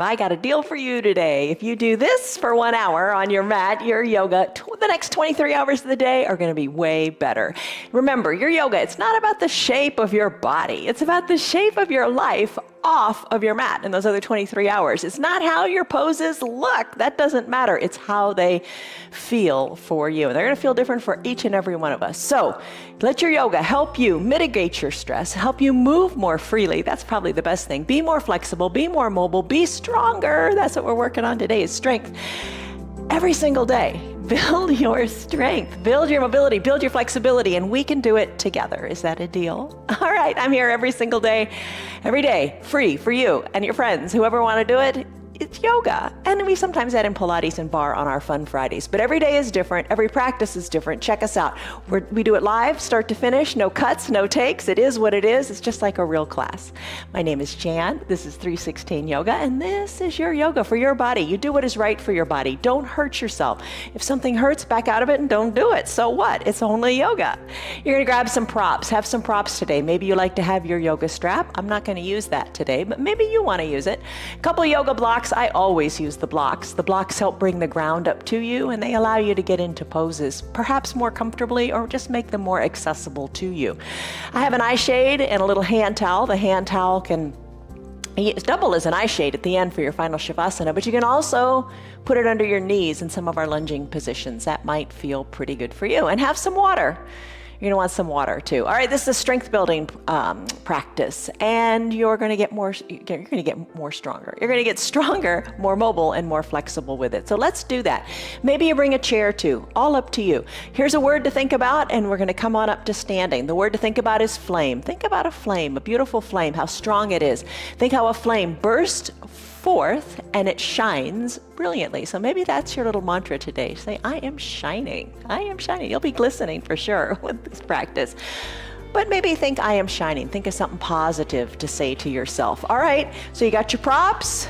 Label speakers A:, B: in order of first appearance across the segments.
A: I got a deal for you today. If you do this for 1 hour on your mat, your yoga, the next 23 hours of the day are going to be way better. Remember, your yoga, it's not about the shape of your body. It's about the shape of your life off of your mat in those other 23 hours. It's not how your poses look. That doesn't matter. It's how they feel for you. And they're going to feel different for each and every one of us. So let your yoga help you mitigate your stress, help you move more freely. That's probably the best thing. Be more flexible, be more mobile, be stronger. That's what we're working on today, is strength. Every single day, build your strength, build your mobility, build your flexibility, and we can do it together. Is that a deal? All right, I'm here every single day, every day, free for you and your friends, whoever want to do it. It's yoga. And we sometimes add in Pilates and bar on our fun Fridays. But every day is different. Every practice is different. Check us out. We do it live, start to finish. No cuts, no takes. It is what it is. It's just like a real class. My name is Jan. This is 316 Yoga. And this is your yoga for your body. You do what is right for your body. Don't hurt yourself. If something hurts, back out of it and don't do it. So what? It's only yoga. You're going to grab some props. Have some props today. Maybe you like to have your yoga strap. I'm not going to use that today, but maybe you want to use it. A couple of yoga blocks. I always use the blocks. The blocks help bring the ground up to you, and they allow you to get into poses perhaps more comfortably, or just make them more accessible to you. I have an eye shade and a little hand towel. The hand towel can double as an eye shade at the end for your final Shavasana, but you can also put it under your knees in some of our lunging positions. That might feel pretty good for you. And have some water. You're gonna want some water too. All right, this is a strength building practice, and you're gonna get more stronger. You're gonna get stronger, more mobile, and more flexible with it. So let's do that. Maybe you bring a chair too, all up to you. Here's a word to think about, and we're gonna come on up to standing. The word to think about is flame. Think about a flame, a beautiful flame, how strong it is. Think how a flame bursts forth and it shines brilliantly. So maybe that's your little mantra today. Say, I am shining. I am shining. You'll be glistening for sure with this practice. But maybe think, I am shining. Think of something positive to say to yourself. All right, so you got your props.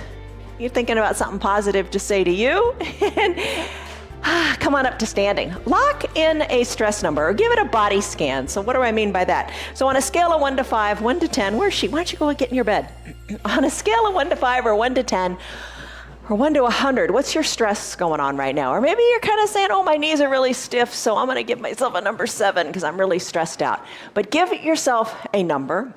A: You're thinking about something positive to say to you. And come on up to standing. Lock in a stress number, or give it a body scan. So what do I mean by that? So on a scale of 1 to 5, 1 to 10, where's she? Why don't you go and get in your bed? On a scale of 1 to 5 or 1 to 10, or 1 to 100, what's your stress going on right now? Or maybe you're kind of saying, oh, my knees are really stiff, so I'm going to give myself a number 7 because I'm really stressed out. But give yourself a number.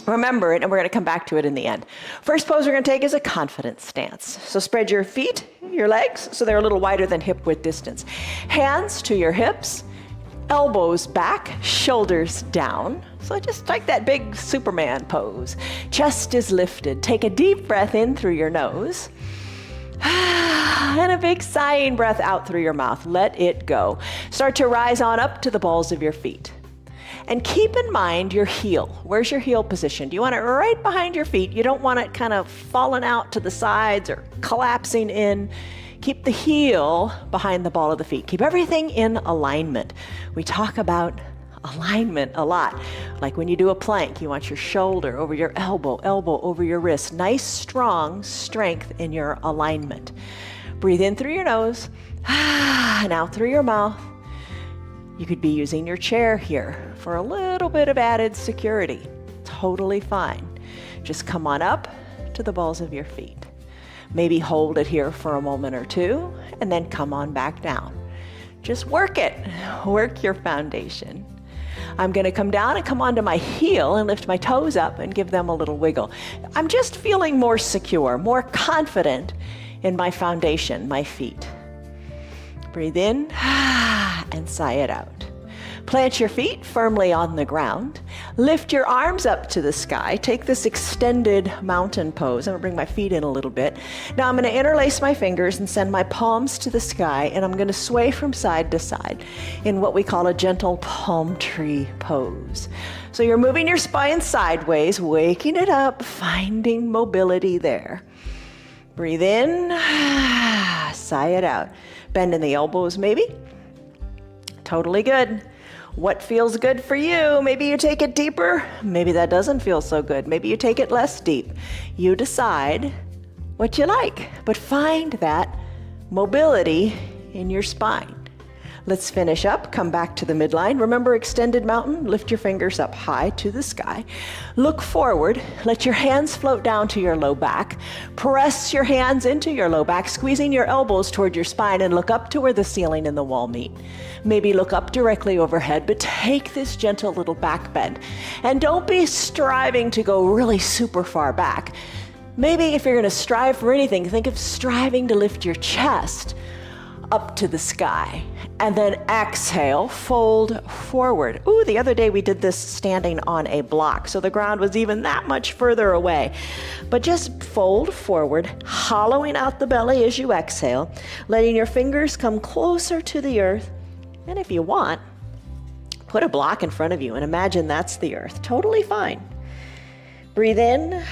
A: Remember it, and we're going to come back to it in the end. First pose we're going to take is a confidence stance. So spread your feet, your legs, so they're a little wider than hip width distance. Hands to your hips, elbows back, shoulders down. So just like that big Superman pose. Chest is lifted. Take a deep breath in through your nose. And a big sighing breath out through your mouth. Let it go. Start to rise on up to the balls of your feet. And keep in mind your heel. Where's your heel position? Do you want it right behind your feet? You don't want it kind of falling out to the sides or collapsing in. Keep the heel behind the ball of the feet. Keep everything in alignment. We talk about alignment a lot. Like when you do a plank, you want your shoulder over your elbow, elbow over your wrist. Nice, strong strength in your alignment. Breathe in through your nose and out through your mouth. You could be using your chair here for a little bit of added security. Totally fine. Just come on up to the balls of your feet. Maybe hold it here for a moment or two, and then come on back down. Just work it. Work your foundation. I'm going to come down and come onto my heel and lift my toes up and give them a little wiggle. I'm just feeling more secure, more confident in my foundation, my feet. Breathe in and sigh it out. Plant your feet firmly on the ground. Lift your arms up to the sky. Take this extended mountain pose. I'm going to bring my feet in a little bit. Now I'm going to interlace my fingers and send my palms to the sky, and I'm going to sway from side to side in what we call a gentle palm tree pose. So you're moving your spine sideways, waking it up, finding mobility there. Breathe in, sigh it out. Bend in the elbows maybe. Totally good. What feels good for you? Maybe you take it deeper. Maybe that doesn't feel so good. Maybe you take it less deep. You decide what you like, but find that mobility in your spine. Let's finish up, come back to the midline. Remember extended mountain? Lift your fingers up high to the sky. Look forward, let your hands float down to your low back. Press your hands into your low back, squeezing your elbows toward your spine and look up to where the ceiling and the wall meet. Maybe look up directly overhead, but take this gentle little back bend. And don't be striving to go really super far back. Maybe if you're gonna strive for anything, think of striving to lift your chest up to the sky. And then exhale, fold forward. Ooh, the other day we did this standing on a block, so the ground was even that much further away. But just fold forward, hollowing out the belly as you exhale, letting your fingers come closer to the earth. And if you want, put a block in front of you and imagine that's the earth. Totally fine. Breathe in.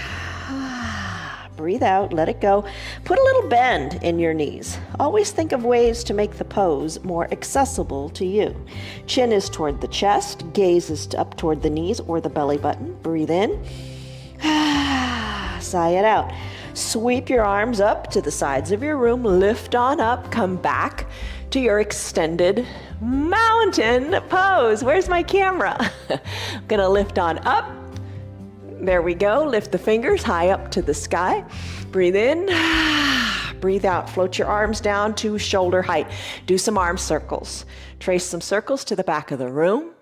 A: Breathe out, let it go. Put a little bend in your knees. Always think of ways to make the pose more accessible to you. Chin is toward the chest, gaze is up toward the knees or the belly button. Breathe in. Sigh it out. Sweep your arms up to the sides of your room, lift on up, come back to your extended mountain pose. Where's my camera? I'm gonna lift on up. There we go. Lift the fingers high up to the sky. Breathe in. Breathe out. Float your arms down to shoulder height. Do some arm circles. Trace some circles to the back of the room.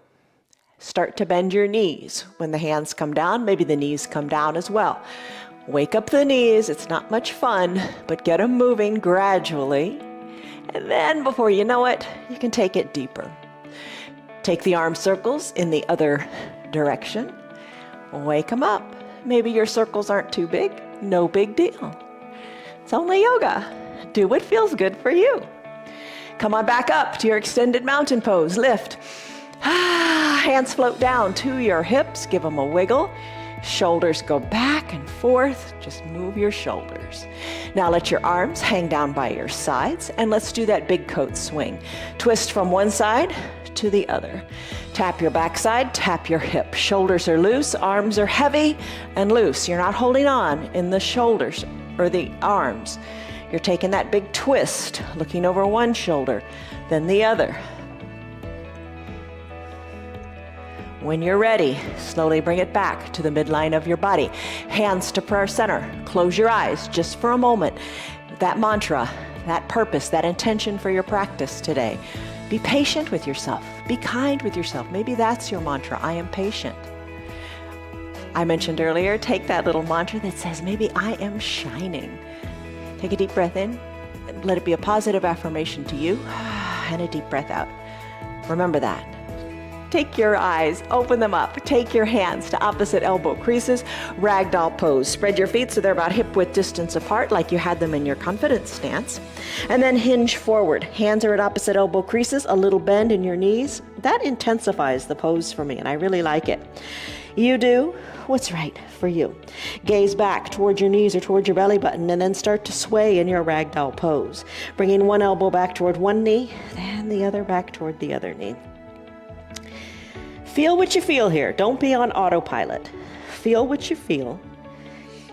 A: Start to bend your knees. When the hands come down, maybe the knees come down as well. Wake up the knees. It's not much fun, but get them moving gradually. And then before you know it, you can take it deeper. Take the arm circles in the other direction. Wake them up. Maybe your circles aren't too big. No big deal. It's only yoga. Do what feels good for you. Come on back up to your extended mountain pose. Lift. Hands float down to your hips. Give them a wiggle. Shoulders go back and forth. Just move your shoulders. Now let your arms hang down by your sides and let's do that big coat swing. Twist from one side to the other. Tap your backside, tap your hip. Shoulders are loose, arms are heavy and loose. You're not holding on in the shoulders or the arms. You're taking that big twist, looking over one shoulder, then the other. When you're ready, slowly bring it back to the midline of your body. Hands to prayer center. Close your eyes just for a moment. That mantra, that purpose, that intention for your practice today. Be patient with yourself. Be kind with yourself. Maybe that's your mantra. I am patient. I mentioned earlier, take that little mantra that says, maybe I am shining. Take a deep breath in. And let it be a positive affirmation to you. And a deep breath out. Remember that. Take your eyes, open them up. Take your hands to opposite elbow creases, ragdoll pose. Spread your feet so they're about hip width distance apart like you had them in your confidence stance. And then hinge forward. Hands are at opposite elbow creases, a little bend in your knees. That intensifies the pose for me and I really like it. You do what's right for you. Gaze back toward your knees or toward your belly button and then start to sway in your ragdoll pose. Bringing one elbow back toward one knee, then the other back toward the other knee. Feel what you feel here. Don't be on autopilot. Feel what you feel.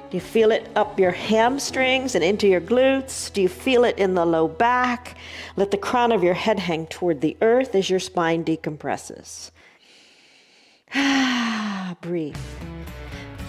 A: Do you feel it up your hamstrings and into your glutes? Do you feel it in the low back? Let the crown of your head hang toward the earth as your spine decompresses. Breathe.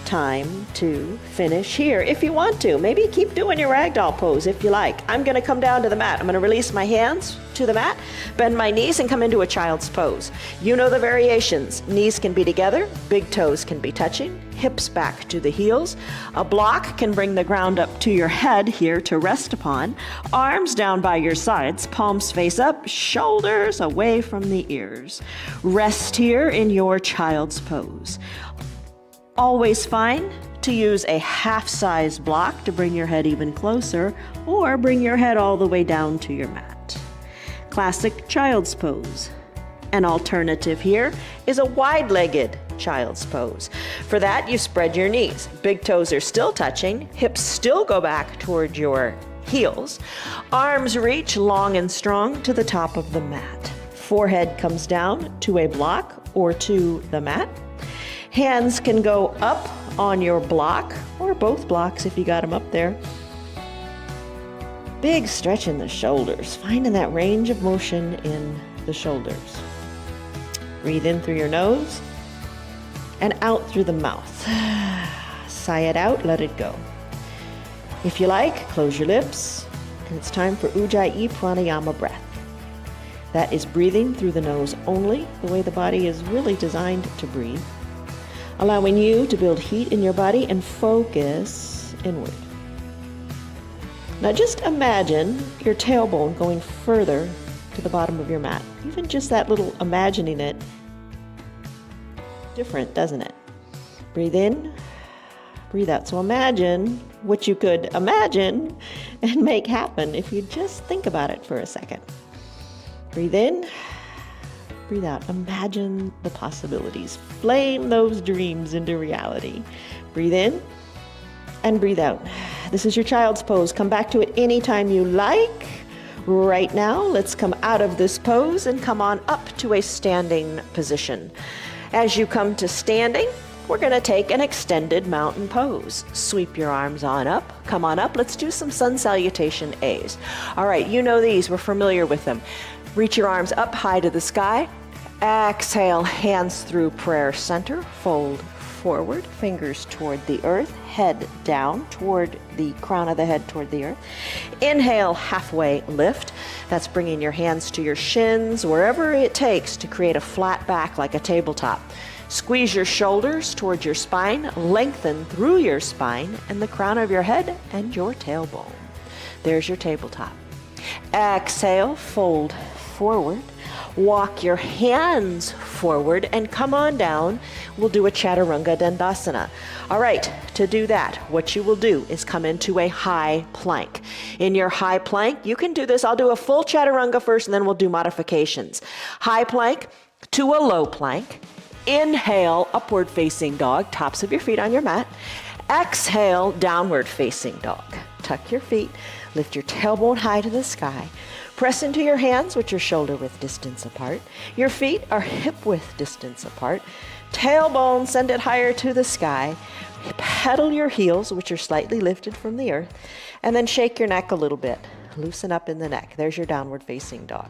A: Time to finish here if you want to. Maybe keep doing your ragdoll pose if you like. I'm going to come down to the mat. I'm going to release my hands to the mat, bend my knees, and come into a child's pose. You know the variations. Knees can be together, big toes can be touching, hips back to the heels. A block can bring the ground up to your head here to rest upon. Arms down by your sides, palms face up, shoulders away from the ears. Rest here in your child's pose. Always fine to use a half-size block to bring your head even closer, or bring your head all the way down to your mat. Classic child's pose. An alternative here is a wide-legged child's pose. For that, you spread your knees. Big toes are still touching, hips still go back toward your heels. Arms reach long and strong to the top of the mat. Forehead comes down to a block or to the mat. Hands can go up on your block, or both blocks if you got them up there. Big stretch in the shoulders, finding that range of motion in the shoulders. Breathe in through your nose and out through the mouth. Sigh it out, let it go. If you like, close your lips, and it's time for Ujjayi Pranayama breath. That is breathing through the nose only, the way the body is really designed to breathe, allowing you to build heat in your body and focus inward. Now just imagine your tailbone going further to the bottom of your mat. Even just that little imagining it, different, doesn't it? Breathe in, breathe out. So imagine what you could imagine and make happen if you just think about it for a second. Breathe in, breathe out. Imagine the possibilities. Flame those dreams into reality. Breathe in and breathe out. This is your child's pose. Come back to it anytime you like. Right now, let's come out of this pose and come on up to a standing position. As you come to standing, we're going to take an extended mountain pose. Sweep your arms on up. Come on up. Let's do some sun salutation A's. All right, you know these. We're familiar with them. Reach your arms up high to the sky. Exhale, hands through prayer center. Fold forward, fingers toward the earth, head down toward the crown of the head toward the earth. Inhale, halfway lift. That's bringing your hands to your shins, wherever it takes to create a flat back like a tabletop. Squeeze your shoulders towards your spine, lengthen through your spine and the crown of your head and your tailbone. There's your tabletop. Exhale, fold forward. Walk your hands forward and come on down. We'll do a Chaturanga Dandasana. All right, to do that, what you will do is come into a high plank. In your high plank, you can do this. I'll do a full Chaturanga first and then we'll do modifications. High plank to a low plank. Inhale, upward facing dog, tops of your feet on your mat. Exhale, downward facing dog. Tuck your feet, lift your tailbone high to the sky. Press into your hands, which are shoulder width distance apart. Your feet are hip width distance apart. Tailbone, send it higher to the sky. Pedal your heels, which are slightly lifted from the earth, and then shake your neck a little bit. Loosen up in the neck. There's your downward facing dog.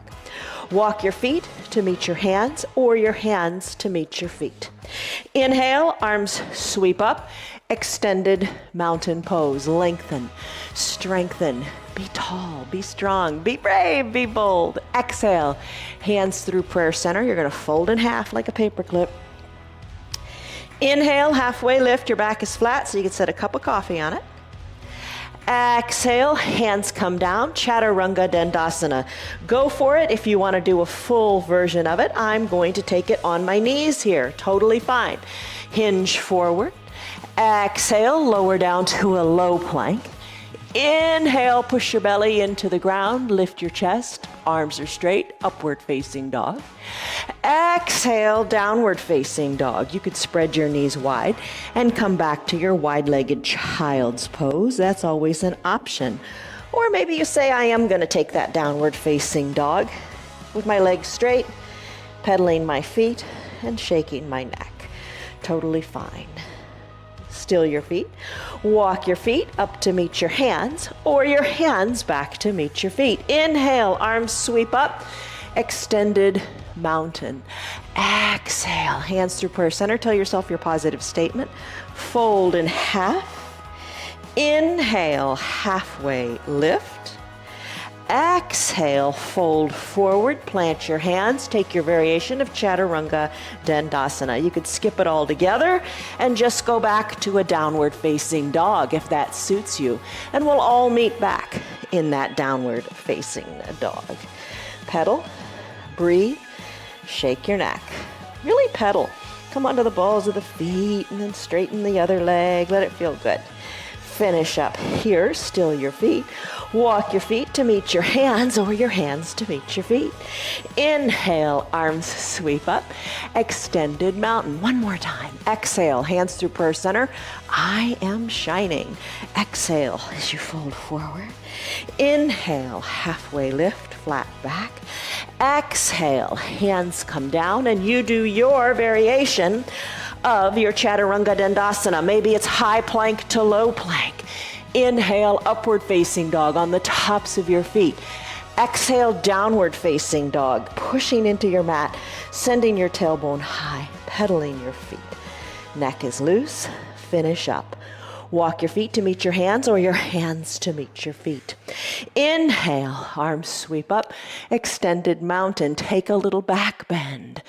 A: Walk your feet to meet your hands or your hands to meet your feet. Inhale, arms sweep up. Extended mountain pose. Lengthen, strengthen. Be tall, be strong, be brave, be bold. Exhale, hands through prayer center. You're going to fold in half like a paperclip. Inhale, halfway lift. Your back is flat so you can set a cup of coffee on it. Exhale, hands come down, Chaturanga Dandasana. Go for it if you want to do a full version of it. I'm going to take it on my knees here, totally fine. Hinge forward. Exhale, lower down to a low plank. Inhale, push your belly into the ground, lift your chest, arms are straight, upward facing dog. Exhale, downward facing dog. You could spread your knees wide and come back to your wide-legged child's pose. That's always an option. Or maybe you say, I am going to take that downward facing dog with my legs straight, pedaling my feet and shaking my neck. Totally fine. Still your feet. Walk your feet up to meet your hands or your hands back to meet your feet. Inhale, arms sweep up, extended mountain. Exhale, hands through prayer center. Tell yourself your positive statement. Fold in half. Inhale, halfway lift. Exhale, fold forward, plant your hands, take your variation of Chaturanga Dandasana. You could skip it all together and just go back to a downward facing dog if that suits you. And we'll all meet back in that downward facing dog. Pedal, breathe, shake your neck. Really pedal. Come onto the balls of the feet and then straighten the other leg. Let it feel good. Finish up here, still your feet. Walk your feet to meet your hands or your hands to meet your feet. Inhale, arms sweep up. Extended mountain. One more time. Exhale, hands through prayer center. I am shining. Exhale as you fold forward. Inhale, halfway lift, flat back. Exhale, hands come down and you do your variation of your Chaturanga Dandasana. Maybe it's high plank to low plank. Inhale, upward facing dog on the tops of your feet. Exhale, downward facing dog, pushing into your mat, sending your tailbone high, pedaling your feet. Neck is loose, finish up. Walk your feet to meet your hands or your hands to meet your feet. Inhale, arms sweep up, extended mountain, take a little back bend.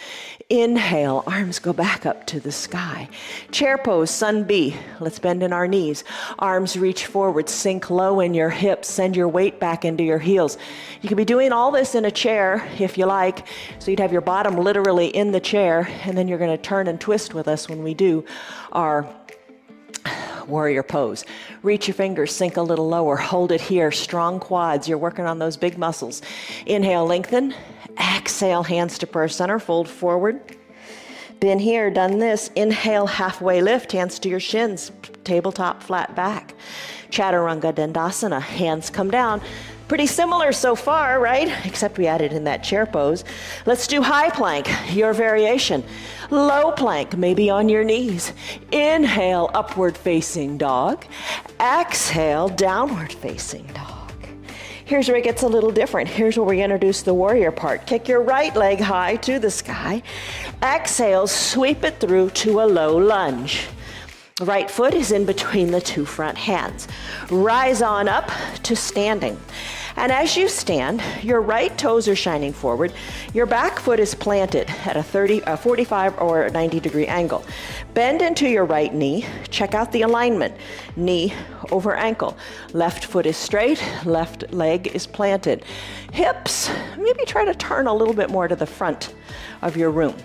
A: Inhale, arms go back up to the sky. Chair pose, sun B. Let's bend in our knees. Arms reach forward, sink low in your hips, send your weight back into your heels. You can be doing all this in a chair if you like, so you'd have your bottom literally in the chair, and then you're gonna turn and twist with us when we do our warrior pose. Reach your fingers, sink a little lower, hold it here, strong quads, you're working on those big muscles. Inhale, lengthen, exhale, hands to prayer center, fold forward. Been here, done this. Inhale, halfway lift, hands to your shins, tabletop flat back. Chaturanga Dandasana, hands come down. Pretty similar so far, right? Except we added in that chair pose. Let's do high plank, your variation. Low plank, maybe on your knees. Inhale, upward facing dog. Exhale, downward facing dog. Here's where it gets a little different. Here's where we introduce the warrior part. Kick your right leg high to the sky. Exhale, sweep it through to a low lunge. Right foot is in between the two front hands. Rise on up to standing. And as you stand, your right toes are shining forward. Your back foot is planted at a 45 or 90 degree angle. Bend into your right knee. Check out the alignment. Knee over ankle. Left foot is straight, left leg is planted. Hips, maybe try to turn a little bit more to the front of your room.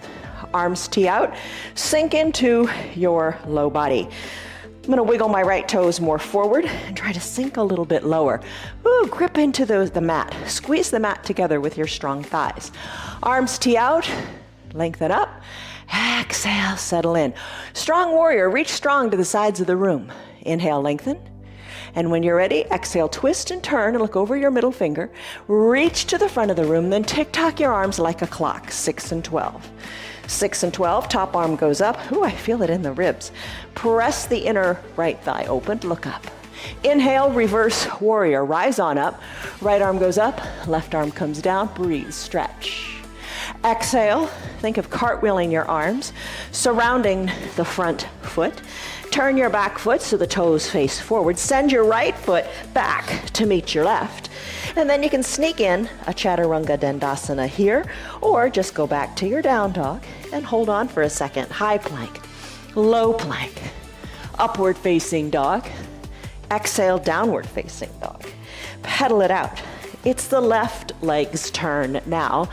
A: Arms tee out, sink into your low body. I'm gonna wiggle my right toes more forward and try to sink a little bit lower. Ooh, grip into the mat. Squeeze the mat together with your strong thighs. Arms tee out, lengthen up. Exhale, settle in. Strong warrior, reach strong to the sides of the room. Inhale, lengthen. And when you're ready, exhale, twist and turn and look over your middle finger. Reach to the front of the room, then tick-tock your arms like a clock, 6 and 12. 6 and 12, top arm goes up. Ooh, I feel it in the ribs. Press the inner right thigh open, look up. Inhale, reverse warrior, rise on up. Right arm goes up, left arm comes down, breathe, stretch. Exhale, think of cartwheeling your arms, surrounding the front foot. Turn your back foot so the toes face forward. Send your right foot back to meet your left. And then you can sneak in a Chaturanga Dandasana here, or just go back to your down dog and hold on for a second. High plank, low plank, upward facing dog. Exhale, downward facing dog. Pedal it out. It's the left leg's turn now.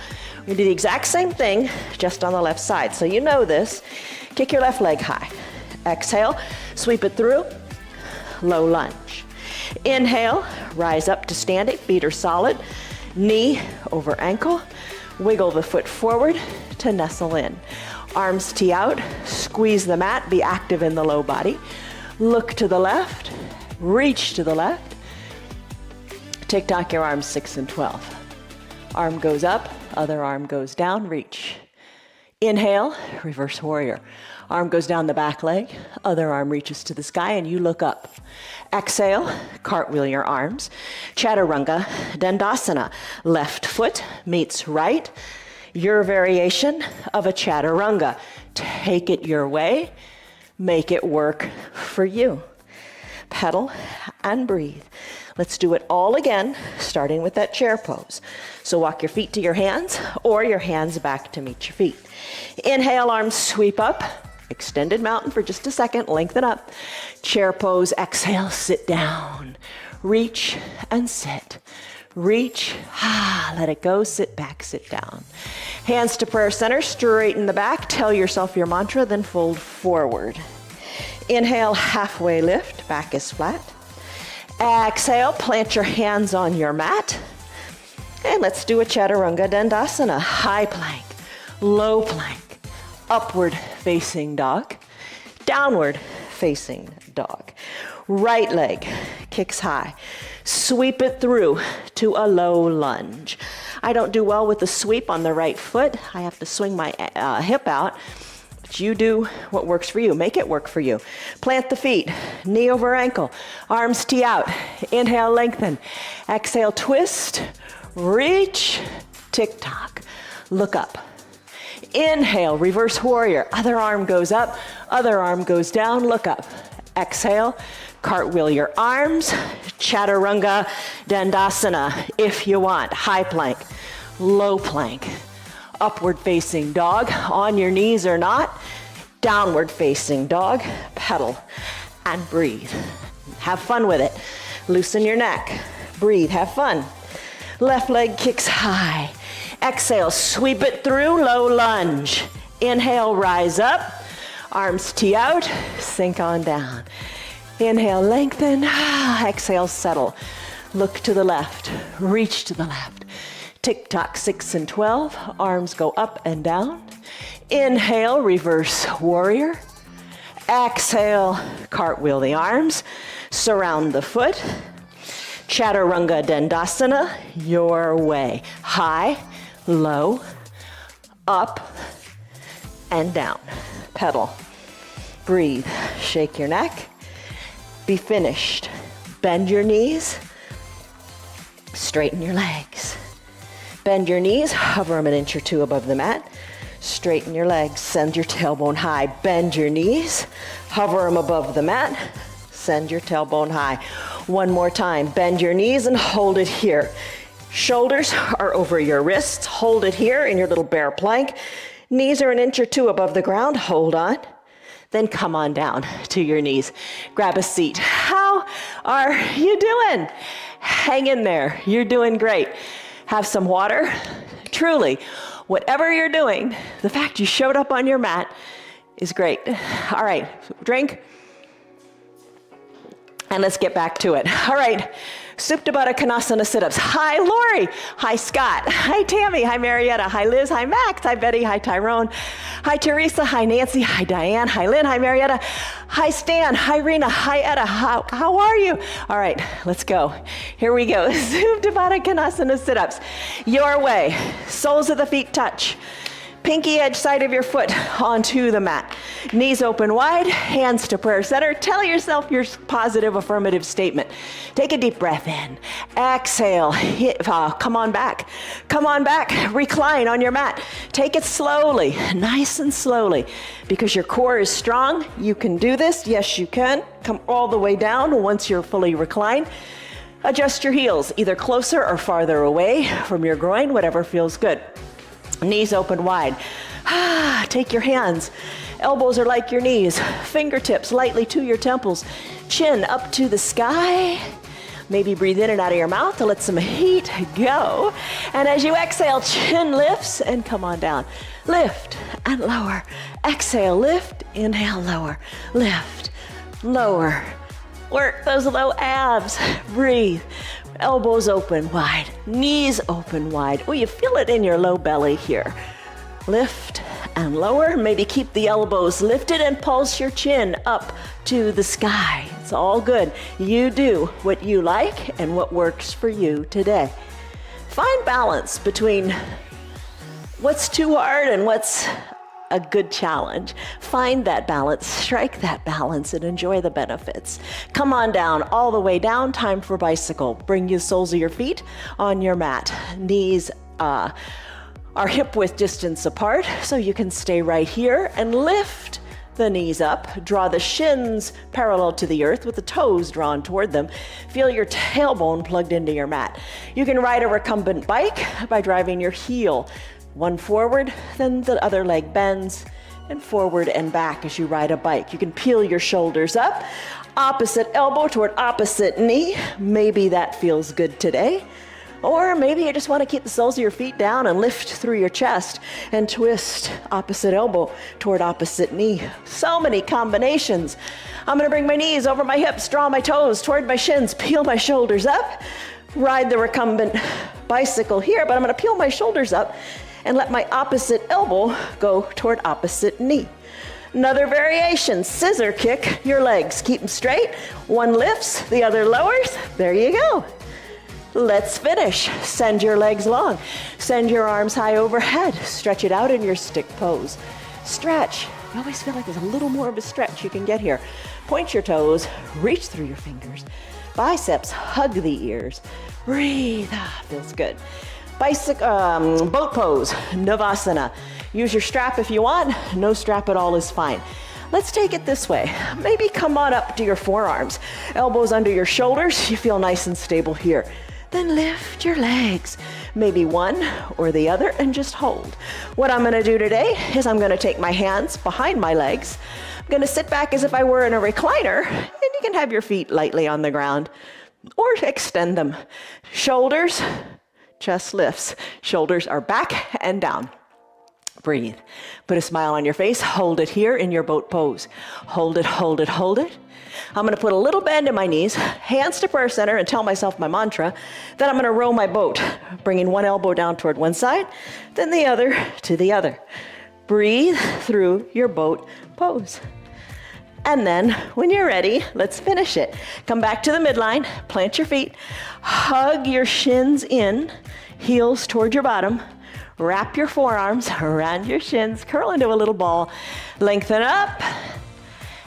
A: We do the exact same thing, just on the left side. So you know this. Kick your left leg high. Exhale, sweep it through, low lunge. Inhale, rise up to standing, feet are solid, knee over ankle, wiggle the foot forward to nestle in. Arms tee out, squeeze the mat, be active in the low body. Look to the left, reach to the left, tick-tock your arms 6 and 12. Arm goes up, other arm goes down, reach. Inhale, reverse warrior. Arm goes down the back leg, other arm reaches to the sky, and you look up. Exhale, cartwheel your arms. Chaturanga Dandasana. Left foot meets right. Your variation of a chaturanga. Take it your way. Make it work for you. Pedal and breathe. Let's do it all again, starting with that chair pose. So walk your feet to your hands, or your hands back to meet your feet. Inhale, arms sweep up. Extended mountain for just a second, lengthen up. Chair pose, exhale, sit down. Reach and sit. Reach, let it go, sit back, sit down. Hands to prayer center, straighten the back, tell yourself your mantra, then fold forward. Inhale, halfway lift, back is flat. Exhale, plant your hands on your mat. And let's do a Chaturanga Dandasana. High plank, low plank. Upward facing dog, downward facing dog. Right leg kicks high. Sweep it through to a low lunge. I don't do well with the sweep on the right foot. I have to swing my hip out. But you do what works for you. Make it work for you. Plant the feet, knee over ankle, arms tee out. Inhale, lengthen. Exhale, twist. reach, tick-tock, look up. Inhale, reverse warrior. Other arm goes up, other arm goes down, look up. Exhale, cartwheel your arms, chaturanga dandasana if you want. High plank, low plank, upward facing dog, on your knees or not, downward facing dog, pedal and breathe. Have fun with it. Loosen your neck, breathe, have fun. Left leg kicks high. Exhale, sweep it through, low lunge. Inhale, rise up, arms tee out, sink on down. Inhale, lengthen, exhale, settle. Look to the left, reach to the left. Tick-tock, 6 and 12, arms go up and down. Inhale, reverse warrior. Exhale, cartwheel the arms, surround the foot. Chaturanga Dandasana, your way. High, low, up, and down. Pedal. Breathe. Shake your neck. Be finished. Bend your knees. Straighten your legs. Bend your knees. Hover them an inch or two above the mat. Straighten your legs. Send your tailbone high. Bend your knees. Hover them above the mat. Send your tailbone high. One more time. Bend your knees and hold it here. Shoulders are over your wrists. Hold it here in your little bear plank. Knees are an inch or two above the ground. Hold on. Then come on down to your knees. Grab a seat. How are you doing? Hang in there. You're doing great. Have some water. Truly, whatever you're doing, the fact you showed up on your mat is great. All right, drink. And let's get back to it. All right, Supta Baddha Konasana sit-ups. Hi, Lori. Hi, Scott. Hi, Tammy. Hi, Marietta. Hi, Liz. Hi, Max. Hi, Betty. Hi, Tyrone. Hi, Teresa. Hi, Nancy. Hi, Diane. Hi, Lynn. Hi, Marietta. Hi, Stan. Hi, Rena. Hi, Etta. How are you? All right, let's go. Here we go. Supta Baddha Konasana sit-ups. Your way. Soles of the feet touch. Pinky edge side of your foot onto the mat. Knees open wide, hands to prayer center. Tell yourself your positive affirmative statement. Take a deep breath in. Exhale, come on back. Come on back, recline on your mat. Take it slowly, nice and slowly. Because your core is strong, you can do this. Yes, you can. Come all the way down once you're fully reclined. Adjust your heels, either closer or farther away from your groin, whatever feels good. Knees open wide. Take your hands. Elbows are like your knees. Fingertips lightly to your temples. Chin up to the sky. Maybe breathe in and out of your mouth to let some heat go. And as you exhale, chin lifts and come on down. Lift and lower. Exhale, lift, inhale, lower. Lift, lower. Work those low abs. Breathe. Elbows open wide, knees open wide. Oh, you feel it in your low belly here. Lift and lower. Maybe keep the elbows lifted and pulse your chin up to the sky. It's all good. You do what you like and what works for you today. Find balance between what's too hard and what's a good challenge. Find that balance, strike that balance, and enjoy the benefits. Come on down, all the way down. Time for bicycle. Bring the soles of your feet on your mat. Knees are hip width distance apart, so you can stay right here and lift the knees up. Draw the shins parallel to the earth with the toes drawn toward them. Feel your tailbone plugged into your mat. You can ride a recumbent bike by driving your heel one forward, then the other leg bends, and forward and back as you ride a bike. You can peel your shoulders up, opposite elbow toward opposite knee. Maybe that feels good today. Or maybe you just want to keep the soles of your feet down and lift through your chest and twist opposite elbow toward opposite knee. So many combinations. I'm going to bring my knees over my hips, draw my toes toward my shins, peel my shoulders up, ride the recumbent bicycle here, but I'm going to peel my shoulders up and let my opposite elbow go toward opposite knee. Another variation, scissor kick your legs. Keep them straight. One lifts, the other lowers. There you go. Let's finish. Send your legs long. Send your arms high overhead. Stretch it out in your stick pose. Stretch. You always feel like there's a little more of a stretch you can get here. Point your toes, reach through your fingers. Biceps hug the ears. Breathe. Feels good. Boat pose, Navasana. Use your strap if you want. No strap at all is fine. Let's take it this way. Maybe come on up to your forearms. Elbows under your shoulders. You feel nice and stable here. Then lift your legs. Maybe one or the other and just hold. What I'm gonna do today is I'm gonna take my hands behind my legs. I'm gonna sit back as if I were in a recliner, and you can have your feet lightly on the ground or extend them. Shoulders, chest lifts. Shoulders are back and down. Breathe. Put a smile on your face. Hold it here in your boat pose. Hold it, hold it, hold it. I'm going to put a little bend in my knees, hands to prayer center, and tell myself my mantra. Then I'm going to row my boat, bringing one elbow down toward one side, then the other to the other. Breathe through your boat pose. And then when you're ready, let's finish it. Come back to the midline, plant your feet, hug your shins in, heels toward your bottom. Wrap your forearms around your shins, curl into a little ball, lengthen up,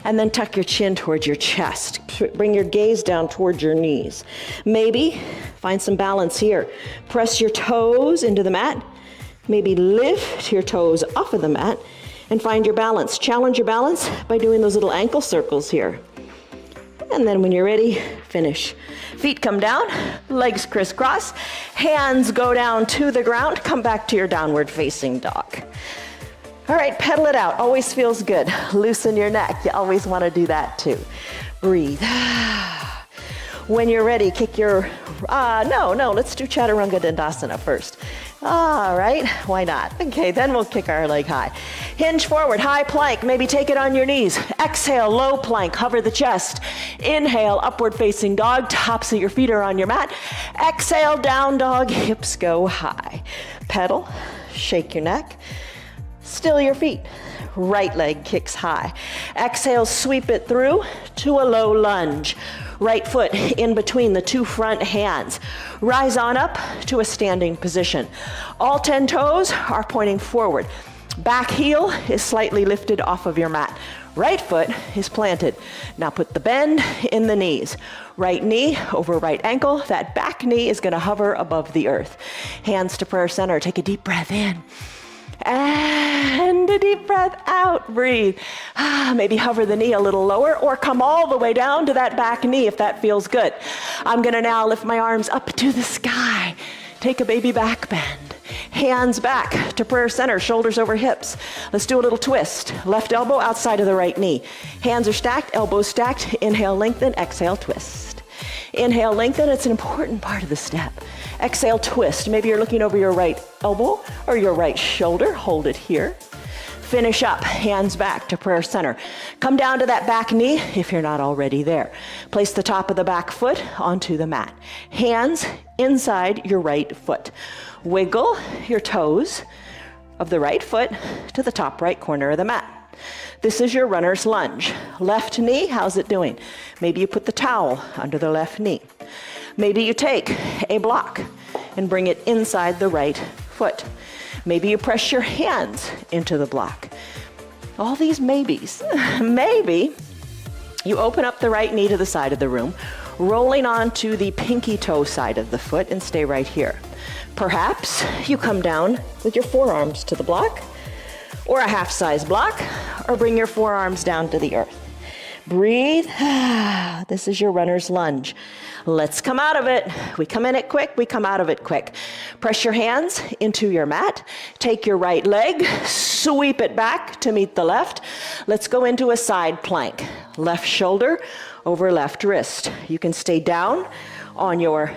A: and then tuck your chin towards your chest. Bring your gaze down towards your knees. Maybe find some balance here. Press your toes into the mat. Maybe lift your toes off of the mat and find your balance. Challenge your balance by doing those little ankle circles here. And then when you're ready, finish. Feet come down, legs crisscross, hands go down to the ground, come back to your downward facing dog. All right, pedal it out, always feels good. Loosen your neck, you always want to do that too. Breathe. When you're ready, kick your, let's do Chaturanga Dandasana first. All right, why not? Okay, then we'll kick our leg high. Hinge forward, high plank, maybe take it on your knees. Exhale, low plank, hover the chest. Inhale, upward facing dog, tops of your feet are on your mat. Exhale, down dog, hips go high. Pedal, shake your neck, still your feet. Right leg kicks high. Exhale, sweep it through to a low lunge. Right foot in between the two front hands. Rise on up to a standing position. All 10 toes are pointing forward. Back heel is slightly lifted off of your mat. Right foot is planted. Now put the bend in the knees. Right knee over right ankle. That back knee is going to hover above the earth. Hands to prayer center. Take a deep breath in. And a deep breath out, breathe. Maybe hover the knee a little lower or come all the way down to that back knee if that feels good. I'm gonna now lift my arms up to the sky. Take a baby back bend. Hands back to prayer center, shoulders over hips. Let's do a little twist. Left elbow outside of the right knee. Hands are stacked, elbows stacked. Inhale, lengthen, exhale, twist. Inhale, lengthen, it's an important part of the step. Exhale, twist. Maybe you're looking over your right elbow or your right shoulder. Hold it here. Finish up, hands back to prayer center. Come down to that back knee if you're not already there. Place the top of the back foot onto the mat. Hands inside your right foot. Wiggle your toes of the right foot to the top right corner of the mat. This is your runner's lunge. Left knee, how's it doing? Maybe you put the towel under the left knee. Maybe you take a block and bring it inside the right foot. Maybe you press your hands into the block. All these maybes. Maybe you open up the right knee to the side of the room, rolling onto the pinky toe side of the foot and stay right here. Perhaps you come down with your forearms to the block, or a half-size block, or bring your forearms down to the earth. Breathe. This is your runner's lunge. Let's come out of it. We come in it quick, we come out of it quick. Press your hands into your mat. Take your right leg, sweep it back to meet the left. Let's go into a side plank. Left shoulder over left wrist. You can stay down on your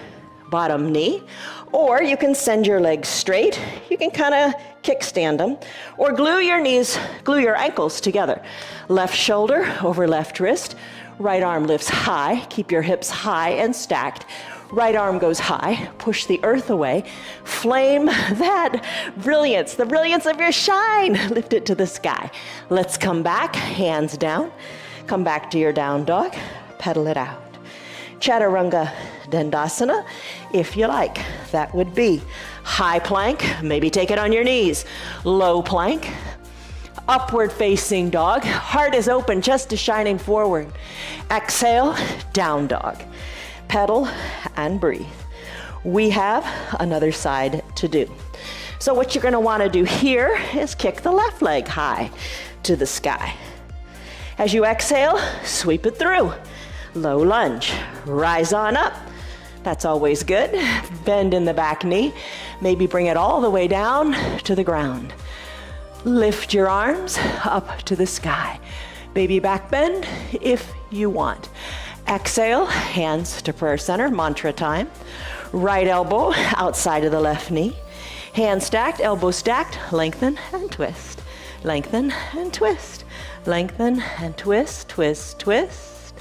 A: bottom knee, or you can send your legs straight. You can kind of kickstand them, or glue your ankles together. Left shoulder over left wrist. Right arm lifts high. Keep your hips high and stacked. Right arm goes high. Push the earth away. Flame that brilliance, the brilliance of your shine. Lift it to the sky. Let's come back, hands down. Come back to your down dog. Pedal it out. Chaturanga Dandasana, if you like. That would be high plank, maybe take it on your knees. Low plank, upward facing dog. Heart is open, chest is shining forward. Exhale, down dog. Pedal and breathe. We have another side to do. So what you're gonna wanna do here is kick the left leg high to the sky. As you exhale, sweep it through. Low lunge, rise on up. That's always good. Bend in the back knee. Maybe bring it all the way down to the ground. Lift your arms up to the sky. Baby back bend if you want. Exhale, hands to prayer center, mantra time. Right elbow outside of the left knee. Hands stacked, elbows stacked, lengthen and twist. Lengthen and twist. Lengthen and twist, twist, twist.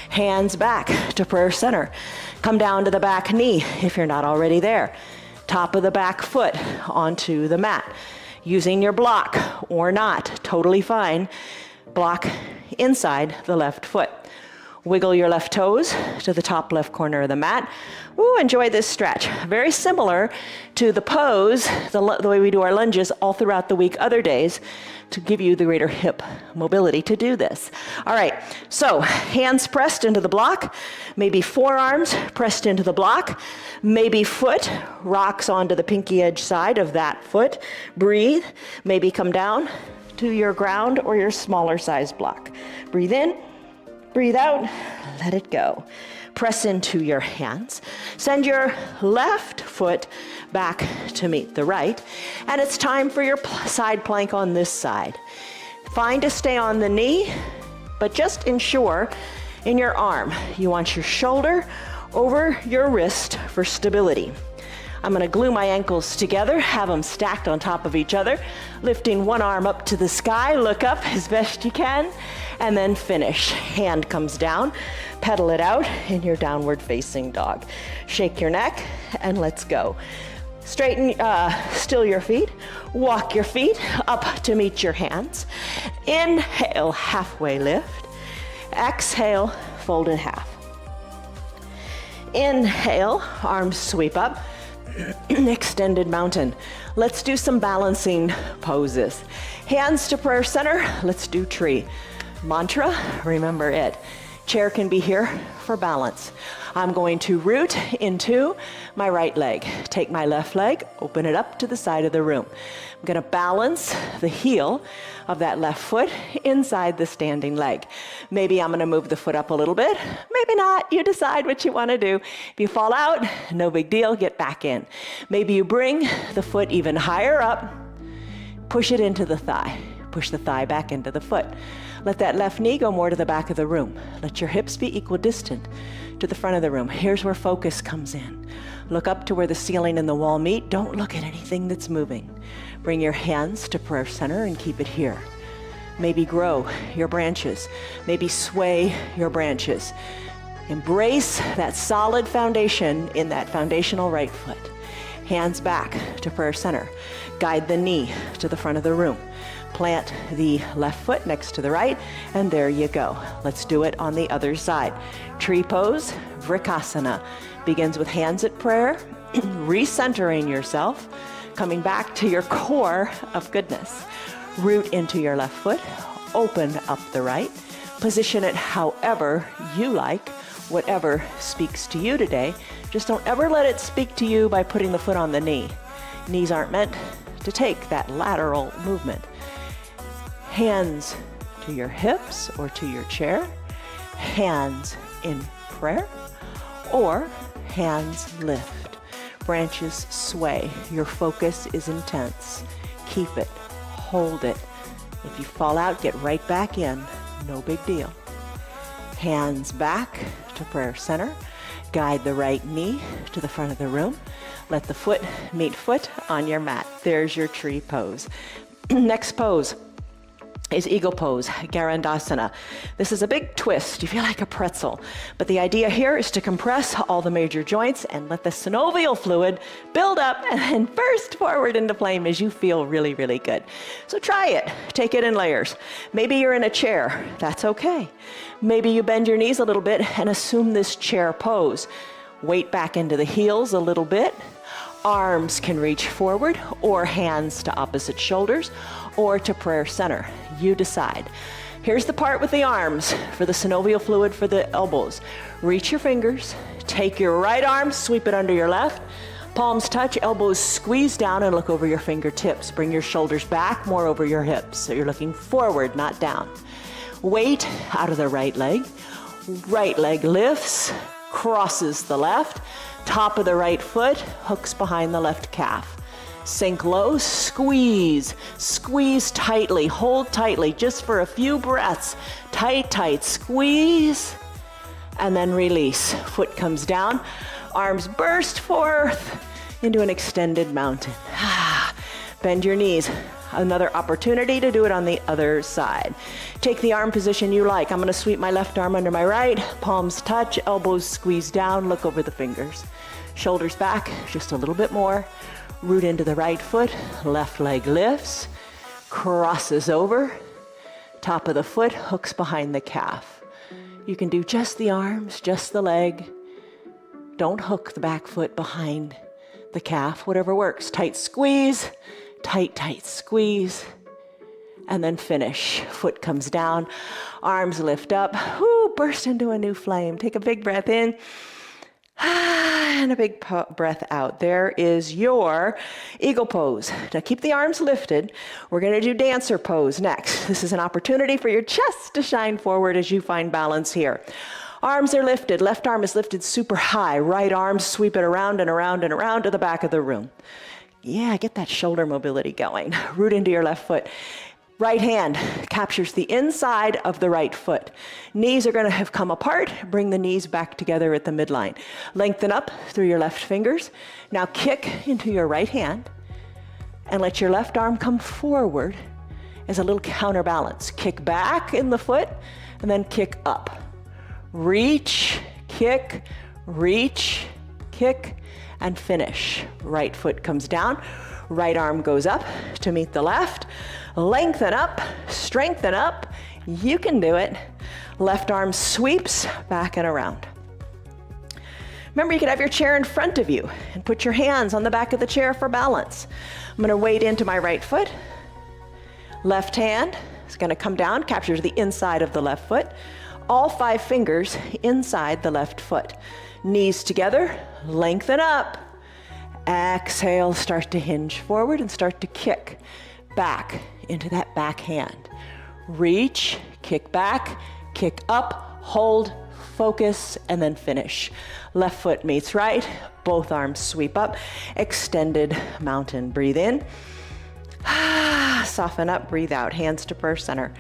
A: Hands back to prayer center. Come down to the back knee if you're not already there. Top of the back foot onto the mat. Using your block or not, totally fine. Block inside the left foot. Wiggle your left toes to the top left corner of the mat. Ooh, enjoy this stretch. Very similar to the pose, the way we do our lunges all throughout the week, other days, to give you the greater hip mobility to do this. All right, so hands pressed into the block, maybe forearms pressed into the block, maybe foot rocks onto the pinky edge side of that foot. Breathe, maybe come down to your ground or your smaller size block. Breathe in. Breathe out, let it go. Press into your hands. Send your left foot back to meet the right. And it's time for your side plank on this side. Fine to stay on the knee, but just ensure in your arm, you want your shoulder over your wrist for stability. I'm gonna glue my ankles together, have them stacked on top of each other, lifting one arm up to the sky, look up as best you can, and then finish. Hand comes down, pedal it out in your downward facing dog. Shake your neck and let's go. Straighten, still your feet, walk your feet up to meet your hands. Inhale, halfway lift. Exhale, fold in half. Inhale, arms sweep up. Extended mountain. Let's do some balancing poses. Hands to prayer center. Let's do tree. Mantra, remember it. Chair can be here for balance. I'm going to root into my right leg. Take my left leg, open it up to the side of the room. I'm gonna balance the heel of that left foot inside the standing leg. Maybe I'm gonna move the foot up a little bit, maybe not, you decide what you wanna do. If you fall out, no big deal, get back in. Maybe you bring the foot even higher up, push it into the thigh, push the thigh back into the foot. Let that left knee go more to the back of the room. Let your hips be equidistant to the front of the room. Here's where focus comes in. Look up to where the ceiling and the wall meet. Don't look at anything that's moving. Bring your hands to prayer center and keep it here. Maybe grow your branches. Maybe sway your branches. Embrace that solid foundation in that foundational right foot. Hands back to prayer center. Guide the knee to the front of the room. Plant the left foot next to the right, and there you go. Let's do it on the other side. Tree pose, Vrikasana. Begins with hands at prayer, recentering yourself, coming back to your core of goodness. Root into your left foot, open up the right, position it however you like, whatever speaks to you today. Just don't ever let it speak to you by putting the foot on the knee. Knees aren't meant to take that lateral movement. Hands to your hips or to your chair, hands in prayer, or hands lift. Branches sway. Your focus is intense. Keep it, hold it. If you fall out, get right back in. No big deal. Hands back to prayer center. Guide the right knee to the front of the room. Let the foot meet foot on your mat. There's your tree pose. Next pose is Eagle Pose, Garandasana. This is a big twist. You feel like a pretzel. But the idea here is to compress all the major joints and let the synovial fluid build up and then burst forward into flame as you feel really, really good. So try it. Take it in layers. Maybe you're in a chair. That's okay. Maybe you bend your knees a little bit and assume this chair pose. Weight back into the heels a little bit. Arms can reach forward or hands to opposite shoulders or to prayer center. You decide. Here's the part with the arms for the synovial fluid for the elbows. Reach your fingers, take your right arm, sweep it under your left, palms touch, elbows squeeze down and look over your fingertips. Bring your shoulders back, more over your hips. So you're looking forward, not down. Weight out of the right leg lifts, crosses the left, top of the right foot, hooks behind the left calf. Sink low, squeeze, squeeze tightly, hold tightly just for a few breaths. Tight, tight, squeeze, and then release. Foot comes down, arms burst forth into an extended mountain. Bend your knees. Another opportunity to do it on the other side. Take the arm position you like. I'm gonna sweep my left arm under my right, palms touch, elbows squeeze down, look over the fingers. Shoulders back, just a little bit more. Root into the right foot, left leg lifts, crosses over, top of the foot, hooks behind the calf. You can do just the arms, just the leg. Don't hook the back foot behind the calf, whatever works. Tight squeeze, tight, tight squeeze, and then finish. Foot comes down, arms lift up, burst into a new flame. Take a big breath in. And a big breath out. There is your eagle pose. Now keep the arms lifted. We're going to do dancer pose next. This is an opportunity for your chest to shine forward as you find balance here. Arms are lifted. Left arm is lifted super high. Right arm, sweep it around and around and around to the back of the room. Yeah, get that shoulder mobility going. Root into your left foot. Right hand captures the inside of the right foot. Knees are going to have come apart. Bring the knees back together at the midline. Lengthen up through your left fingers. Now kick into your right hand and let your left arm come forward as a little counterbalance. Kick back in the foot and then kick up. Reach, kick, and finish. Right foot comes down. Right arm goes up to meet the left. Lengthen up, strengthen up. You can do it. Left arm sweeps back and around. Remember, you could have your chair in front of you and put your hands on the back of the chair for balance. I'm going to wade into my right foot. Left hand is going to come down, captures the inside of the left foot. All 5 fingers inside the left foot. Knees together, lengthen up. Exhale, start to hinge forward and start to kick back into that back hand. Reach, kick back, kick up, hold, focus, and then finish. Left foot meets right, both arms sweep up, extended mountain. Breathe in, soften up, breathe out, hands to prayer center.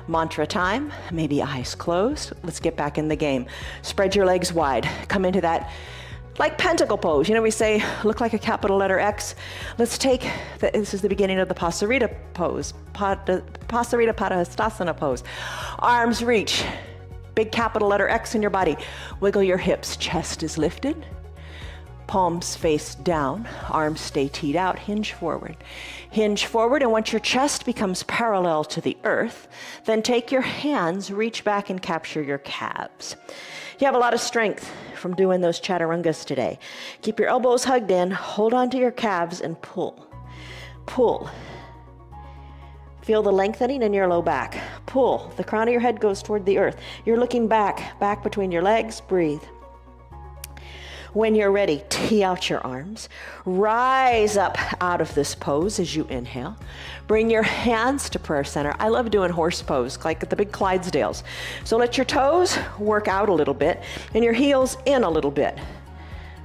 A: Mantra time, maybe eyes closed. Let's get back in the game. Spread your legs wide, come into that like pentacle pose. You know, we say, look like a capital letter X. Let's take, this is the beginning of the Pasarita pose, Pasarita Padahastasana pose. Arms reach, big capital letter X in your body. Wiggle your hips, chest is lifted. Palms face down, arms stay teed out, hinge forward. Hinge forward, and once your chest becomes parallel to the earth, then take your hands, reach back and capture your calves. You have a lot of strength from doing those chaturangas today. Keep your elbows hugged in, hold on to your calves and pull. Pull. Feel the lengthening in your low back. Pull. The crown of your head goes toward the earth. You're looking back between your legs. Breathe. When you're ready, tee out your arms. Rise up out of this pose as you inhale. Bring your hands to prayer center. I love doing horse pose, like at the big Clydesdales. So let your toes work out a little bit and your heels in a little bit.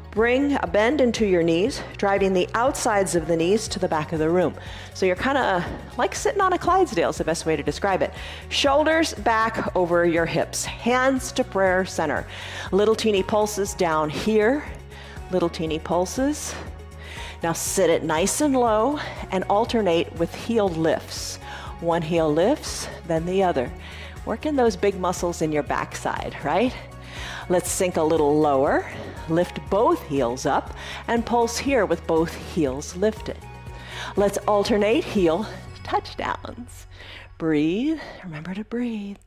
A: Bring a bend into your knees, driving the outsides of the knees to the back of the room. So you're kind of like sitting on a Clydesdale is the best way to describe it. Shoulders back over your hips, hands to prayer center. Little teeny pulses down here, little teeny pulses. Now sit it nice and low and alternate with heel lifts. One heel lifts, then the other. Working those big muscles in your backside, right? Let's sink a little lower, lift both heels up, and pulse here with both heels lifted. Let's alternate heel touchdowns. Breathe, remember to breathe.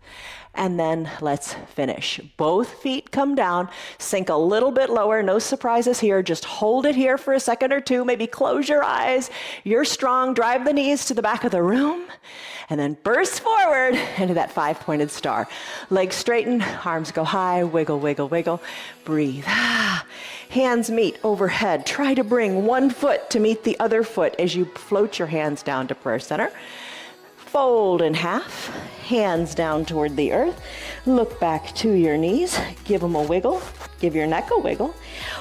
A: And then let's finish. Both feet come down, sink a little bit lower, no surprises here. Just hold it here for a second or two, maybe close your eyes. You're strong, drive the knees to the back of the room, and then burst forward into that 5-pointed star. Legs straighten, arms go high, wiggle, wiggle, wiggle. Breathe. Hands meet overhead. Try to bring one foot to meet the other foot as you float your hands down to prayer center. Fold in half, hands down toward the earth. Look back to your knees, give them a wiggle, give your neck a wiggle.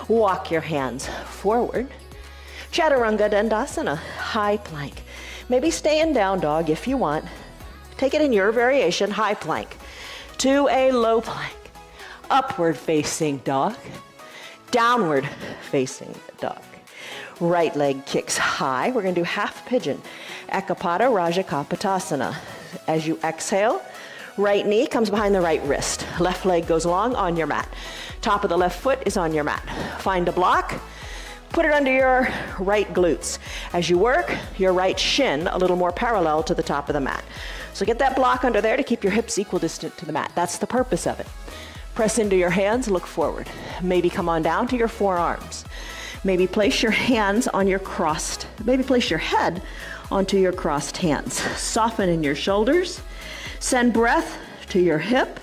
A: Walk your hands forward. Chaturanga Dandasana, high plank. Maybe stay in down dog if you want. Take it in your variation, high plank to a low plank. Upward facing dog, downward facing dog. Right leg kicks high. We're going to do half pigeon. Ekapada Raja Kapotasana. As you exhale, right knee comes behind the right wrist. Left leg goes long on your mat. Top of the left foot is on your mat. Find a block. Put it under your right glutes. As you work, your right shin a little more parallel to the top of the mat. So get that block under there to keep your hips equal distant to the mat. That's the purpose of it. Press into your hands, look forward. Maybe come on down to your forearms. Maybe place your hands on your crossed, maybe place your head onto your crossed hands. Soften in your shoulders. Send breath to your hip.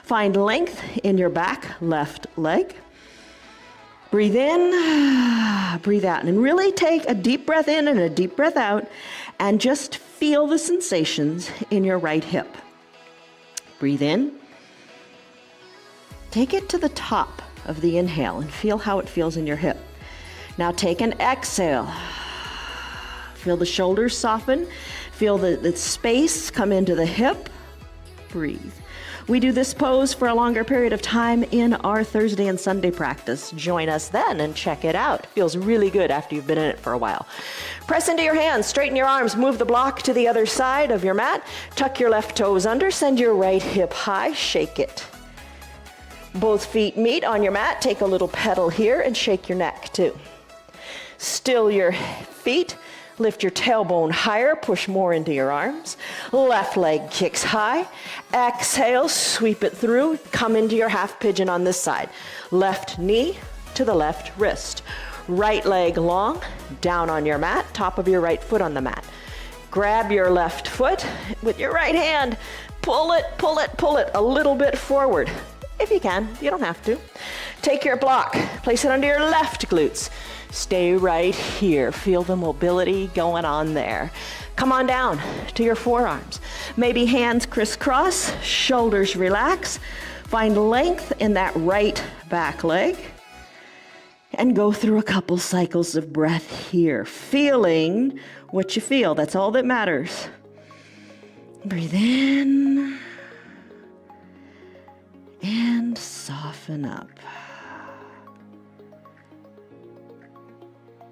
A: Find length in your back left leg. Breathe in, breathe out, and really take a deep breath in and a deep breath out, and just feel the sensations in your right hip. Breathe in. Take it to the top of the inhale and feel how it feels in your hip. Now take an exhale. Feel the shoulders soften. Feel the space come into the hip. Breathe. We do this pose for a longer period of time in our Thursday and Sunday practice. Join us then and check it out. Feels really good after you've been in it for a while. Press into your hands, straighten your arms, move the block to the other side of your mat. Tuck your left toes under, send your right hip high, shake it. Both feet meet on your mat. Take a little pedal here and shake your neck too. Still your feet. Lift your tailbone higher, push more into your arms. Left leg kicks high. Exhale, sweep it through. Come into your half pigeon on this side. Left knee to the left wrist. Right leg long, down on your mat, top of your right foot on the mat. Grab your left foot with your right hand. Pull it, pull it, pull it a little bit forward. If you can, you don't have to. Take your block, place it under your left glutes. Stay right here. Feel the mobility going on there. Come on down to your forearms. Maybe hands crisscross, shoulders relax. Find length in that right back leg. And go through a couple cycles of breath here. Feeling what you feel. That's all that matters. Breathe in. And soften up.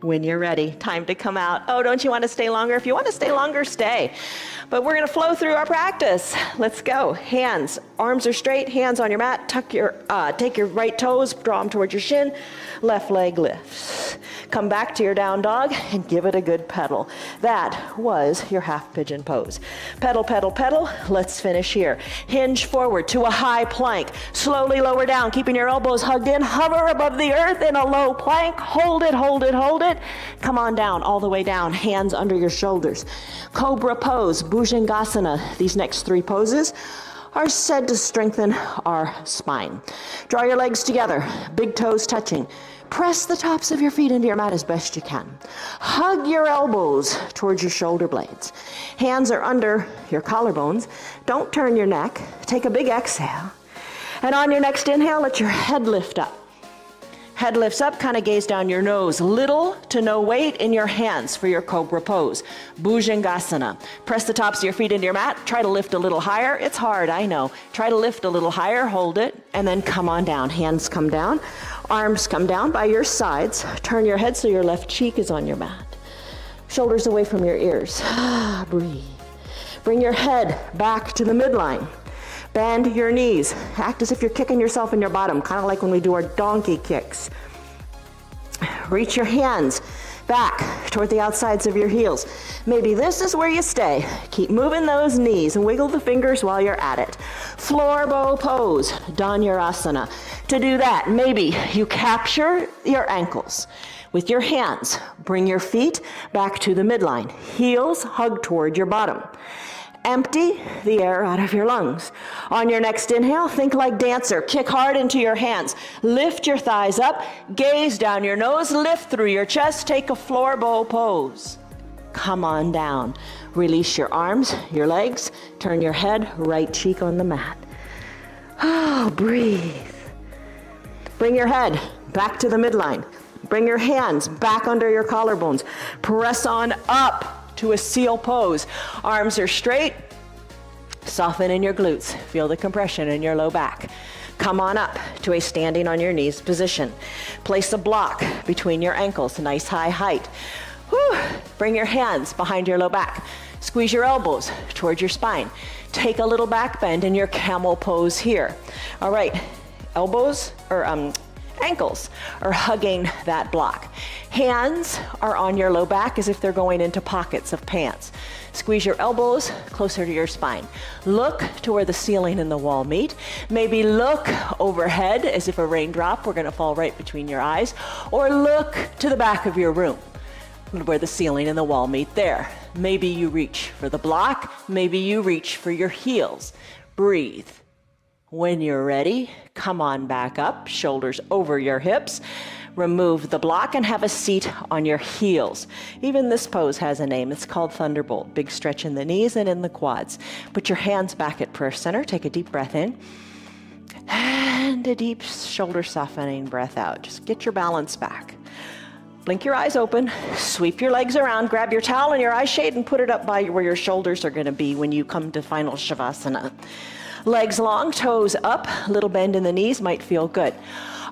A: When you're ready, time to come out. Oh, don't you want to stay longer? If you want to stay longer, stay. But we're going to flow through our practice. Let's go. Hands, arms are straight, hands on your mat. Take your right toes, draw them towards your shin. Left leg lifts. Come back to your down dog and give it a good pedal. That was your half pigeon pose. Pedal, pedal, pedal. Let's finish here. Hinge forward to a high plank. Slowly lower down, keeping your elbows hugged in. Hover above the earth in a low plank. Hold it, hold it, hold it. Come on down, all the way down. Hands under your shoulders. Cobra pose, Bhujangasana. These next three poses are said to strengthen our spine. Draw your legs together, big toes touching. Press the tops of your feet into your mat as best you can. Hug your elbows towards your shoulder blades. Hands are under your collarbones. Don't turn your neck. Take a big exhale. And on your next inhale, let your head lift up. Head lifts up, kind of gaze down your nose. Little to no weight in your hands for your cobra pose. Bhujangasana. Press the tops of your feet into your mat. Try to lift a little higher. It's hard, I know. Try to lift a little higher, hold it, and then come on down. Hands come down. Arms come down by your sides. Turn your head so your left cheek is on your mat. Shoulders away from your ears. Breathe. Bring your head back to the midline. Bend your knees. Act as if you're kicking yourself in your bottom, kind of like when we do our donkey kicks. Reach your hands Back toward the outsides of your heels. Maybe this is where you stay. Keep moving those knees and wiggle the fingers while you're at it. Floor bow pose, Dhanurasana. To do that, maybe you capture your ankles with your hands. Bring your feet back to the midline. Heels hug toward your bottom. Empty the air out of your lungs. On your next inhale, think like dancer. Kick hard into your hands. Lift your thighs up. Gaze down your nose. Lift through your chest. Take a floor bow pose. Come on down. Release your arms, your legs. Turn your head, right cheek on the mat. Oh, breathe. Bring your head back to the midline. Bring your hands back under your collarbones. Press on up to a seal pose. Arms are straight. Soften in your glutes. Feel the compression in your low back. Come on up to a standing on your knees position. Place a block between your ankles, nice high height. Whew. Bring your hands behind your low back. Squeeze your elbows towards your spine. Take a little back bend in your camel pose here. All right, ankles are hugging that block. Hands are on your low back as if they're going into pockets of pants. Squeeze your elbows closer to your spine. Look to where the ceiling and the wall meet. Maybe look overhead as if a raindrop were going to fall right between your eyes, or look to the back of your room where the ceiling and the wall meet there. Maybe you reach for the block. Maybe you reach for your heels. Breathe. When you're ready, come on back up, shoulders over your hips. Remove the block and have a seat on your heels. Even this pose has a name. It's called Thunderbolt. Big stretch in the knees and in the quads. Put your hands back at prayer center. Take a deep breath in. And a deep shoulder softening breath out. Just get your balance back. Blink your eyes open, sweep your legs around, grab your towel and your eye shade and put it up by where your shoulders are going to be when you come to final Shavasana. Legs long, toes up, little bend in the knees might feel good.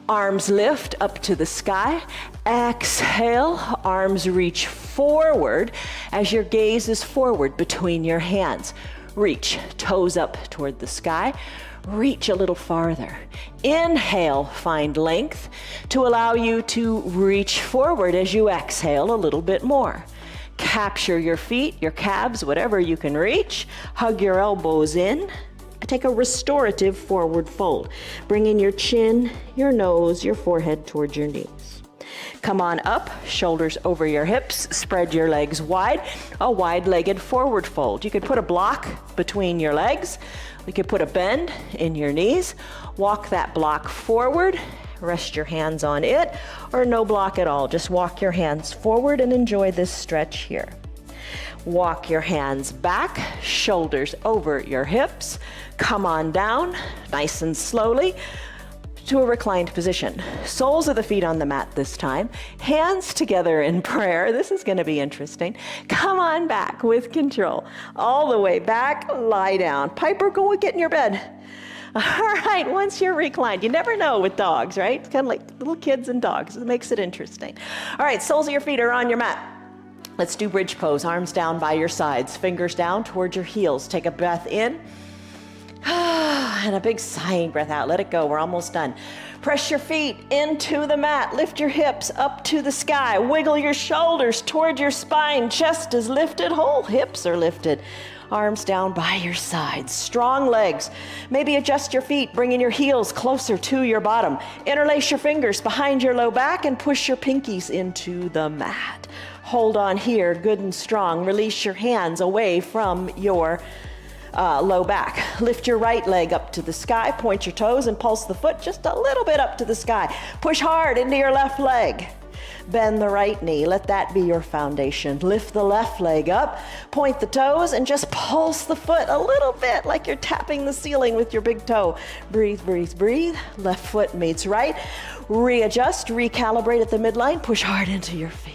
A: Arms lift up to the sky. Exhale, arms reach forward as your gaze is forward between your hands. Reach, toes up toward the sky. Reach a little farther. Inhale, find length to allow you to reach forward as you exhale a little bit more. Capture your feet, your calves, whatever you can reach. Hug your elbows in. Take a restorative forward fold. Bring in your chin, your nose, your forehead towards your knees. Come on up, shoulders over your hips, spread your legs wide, a wide-legged forward fold. You could put a block between your legs. We could put a bend in your knees. Walk that block forward, rest your hands on it, or no block at all. Just walk your hands forward and enjoy this stretch here. Walk your hands back, shoulders over your hips. Come on down, nice and slowly, to a reclined position. Soles of the feet on the mat this time. Hands together in prayer. This is going to be interesting. Come on back with control. All the way back, lie down. Piper, go get in your bed. All right, once you're reclined, you never know with dogs, right? It's kind of like little kids and dogs. It makes it interesting. All right, soles of your feet are on your mat. Let's do bridge pose. Arms down by your sides, fingers down towards your heels. Take a breath in. And a big sighing breath out. Let it go. We're almost done. Press your feet into the mat. Lift your hips up to the sky. Wiggle your shoulders toward your spine. Chest is lifted. Whole hips are lifted. Arms down by your sides. Strong legs. Maybe adjust your feet, bringing your heels closer to your bottom. Interlace your fingers behind your low back and push your pinkies into the mat. Hold on here, good and strong. Release your hands away from your low back. Lift your right leg up to the sky, point your toes and pulse the foot just a little bit up to the sky. Push hard into your left leg. Bend the right knee, let that be your foundation. Lift the left leg up, point the toes and just pulse the foot a little bit like you're tapping the ceiling with your big toe. Breathe, breathe, breathe. Left foot meets right. Readjust, recalibrate at the midline, push hard into your feet.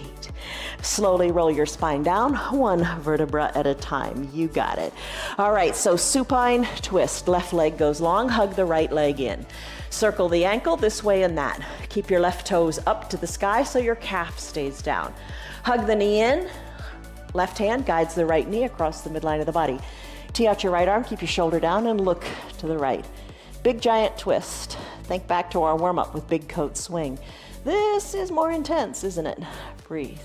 A: Slowly roll your spine down, one vertebra at a time. You got it. All right, so supine twist. Left leg goes long, hug the right leg in. Circle the ankle this way and that. Keep your left toes up to the sky so your calf stays down. Hug the knee in. Left hand guides the right knee across the midline of the body. Tee out your right arm, keep your shoulder down and look to the right. Big giant twist. Think back to our warm-up with big coat swing. This is more intense, isn't it? Breathe.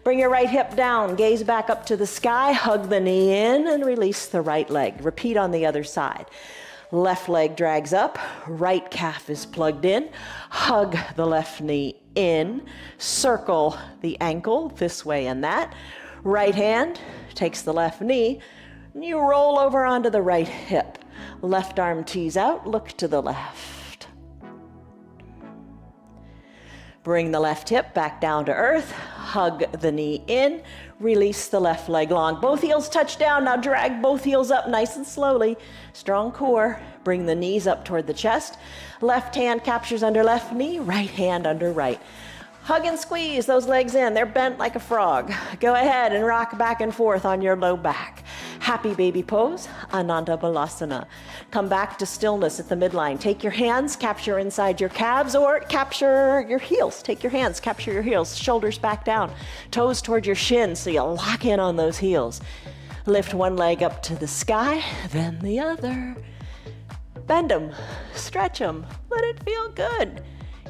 A: Bring your right hip down, gaze back up to the sky, hug the knee in and release the right leg. Repeat on the other side. Left leg drags up, right calf is plugged in, hug the left knee in, circle the ankle this way and that. Right hand takes the left knee, and you roll over onto the right hip. Left arm tees out, look to the left. Bring the left hip back down to earth, hug the knee in, release the left leg long. Both heels touch down, now drag both heels up nice and slowly. Strong core, bring the knees up toward the chest. Left hand captures under left knee, right hand under right. Hug and squeeze those legs in, they're bent like a frog. Go ahead and rock back and forth on your low back. Happy baby pose, Ananda Balasana. Come back to stillness at the midline. Take your hands, capture inside your calves, or capture your heels. Take your hands, capture your heels, shoulders back down, toes toward your shins so you lock in on those heels. Lift one leg up to the sky, then the other. Bend them, stretch them, let it feel good.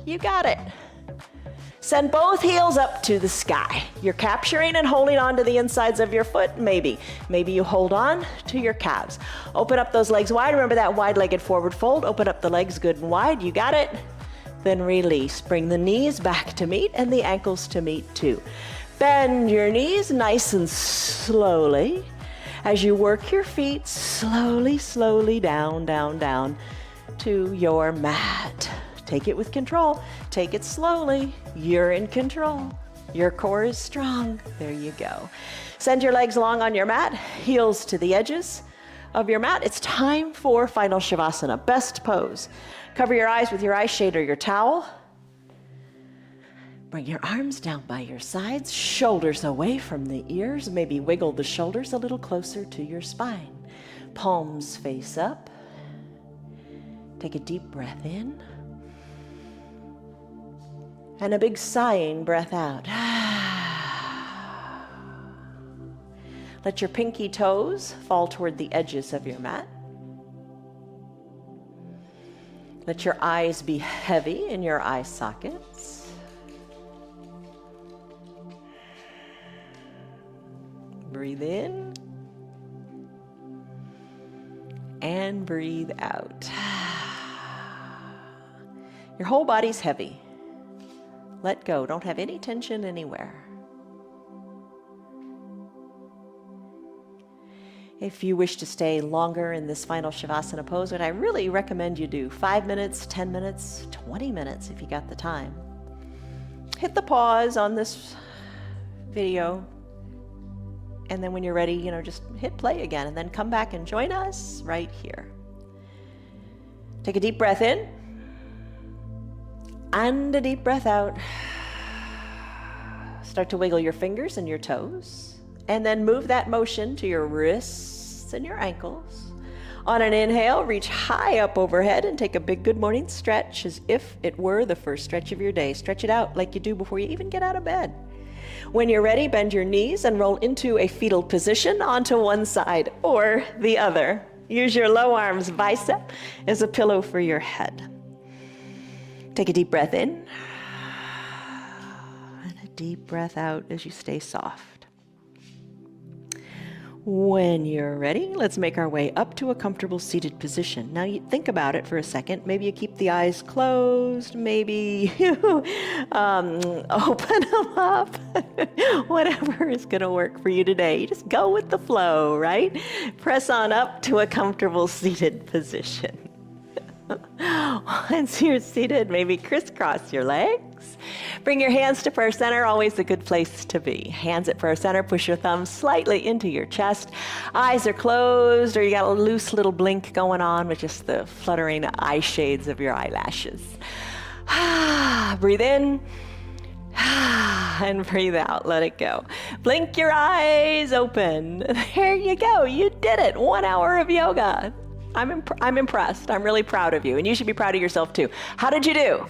A: You got it. Send both heels up to the sky. You're capturing and holding on to the insides of your foot, maybe. Maybe you hold on to your calves. Open up those legs wide. Remember that wide-legged forward fold. Open up the legs good and wide. You got it. Then release. Bring the knees back to meet and the ankles to meet too. Bend your knees nice and slowly. As you work your feet slowly, slowly down, down, down to your mat. Take it with control. Take it slowly. You're in control. Your core is strong. There you go. Send your legs long on your mat, heels to the edges of your mat. It's time for final Shavasana, best pose. Cover your eyes with your eye shade or your towel. Bring your arms down by your sides, shoulders away from the ears. Maybe wiggle the shoulders a little closer to your spine. Palms face up. Take a deep breath in. And a big sighing breath out. Let your pinky toes fall toward the edges of your mat. Let your eyes be heavy in your eye sockets. Breathe in. And breathe out. Your whole body's heavy. Let go. Don't have any tension anywhere. If you wish to stay longer in this final Shavasana pose, what I really recommend you do, 5 minutes, 10 minutes, 20 minutes if you got the time. Hit the pause on this video, and then when you're ready, just hit play again, and then come back and join us right here. Take a deep breath in. And a deep breath out. Start to wiggle your fingers and your toes. And then move that motion to your wrists and your ankles. On an inhale, reach high up overhead and take a big good morning stretch as if it were the first stretch of your day. Stretch it out like you do before you even get out of bed. When you're ready, bend your knees and roll into a fetal position onto one side or the other. Use your low arms bicep as a pillow for your head. Take a deep breath in, and a deep breath out as you stay soft. When you're ready, let's make our way up to a comfortable seated position. Now you think about it for a second. Maybe you keep the eyes closed, maybe you open them up. Whatever is gonna work for you today. You just go with the flow, right? Press on up to a comfortable seated position. Once you're seated, maybe crisscross your legs. Bring your hands to prayer center, always a good place to be. Hands at prayer center, push your thumbs slightly into your chest. Eyes are closed, or you got a loose little blink going on with just the fluttering eye shades of your eyelashes. Breathe in. And breathe out, let it go. Blink your eyes open. There you go, you did it. 1 hour of yoga. I'm impressed. I'm really proud of you, and you should be proud of yourself too. How did you do?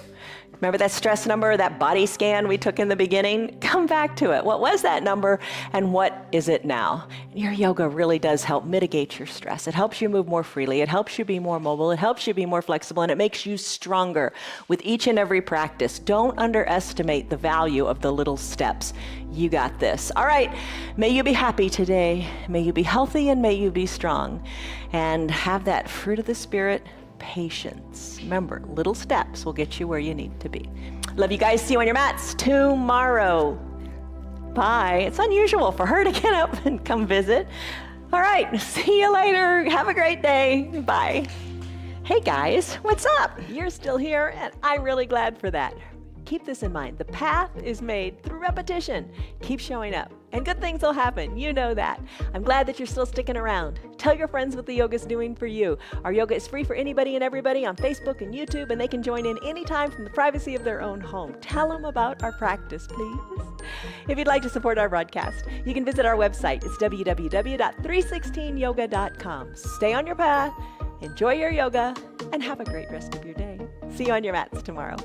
A: Remember that stress number, that body scan we took in the beginning? Come back to it. What was that number and what is it now? Your yoga really does help mitigate your stress. It helps you move more freely. It helps you be more mobile. It helps you be more flexible, and it makes you stronger with each and every practice. Don't underestimate the value of the little steps. You got this. All right. May you be happy today. May you be healthy, and may you be strong. And have that fruit of the Spirit, patience. Remember, little steps will get you where you need to be. Love you guys. See you on your mats tomorrow. Bye. It's unusual for her to get up and come visit. All right. See you later. Have a great day. Bye. Hey guys, what's up? You're still here, and I'm really glad for that. Keep this in mind. The path is made through repetition. Keep showing up, and good things will happen. You know that. I'm glad that you're still sticking around. Tell your friends what the yoga's doing for you. Our yoga is free for anybody and everybody on Facebook and YouTube, and they can join in anytime from the privacy of their own home. Tell them about our practice, please. If you'd like to support our broadcast, you can visit our website. It's www.316yoga.com. Stay on your path, enjoy your yoga, and have a great rest of your day. See you on your mats tomorrow.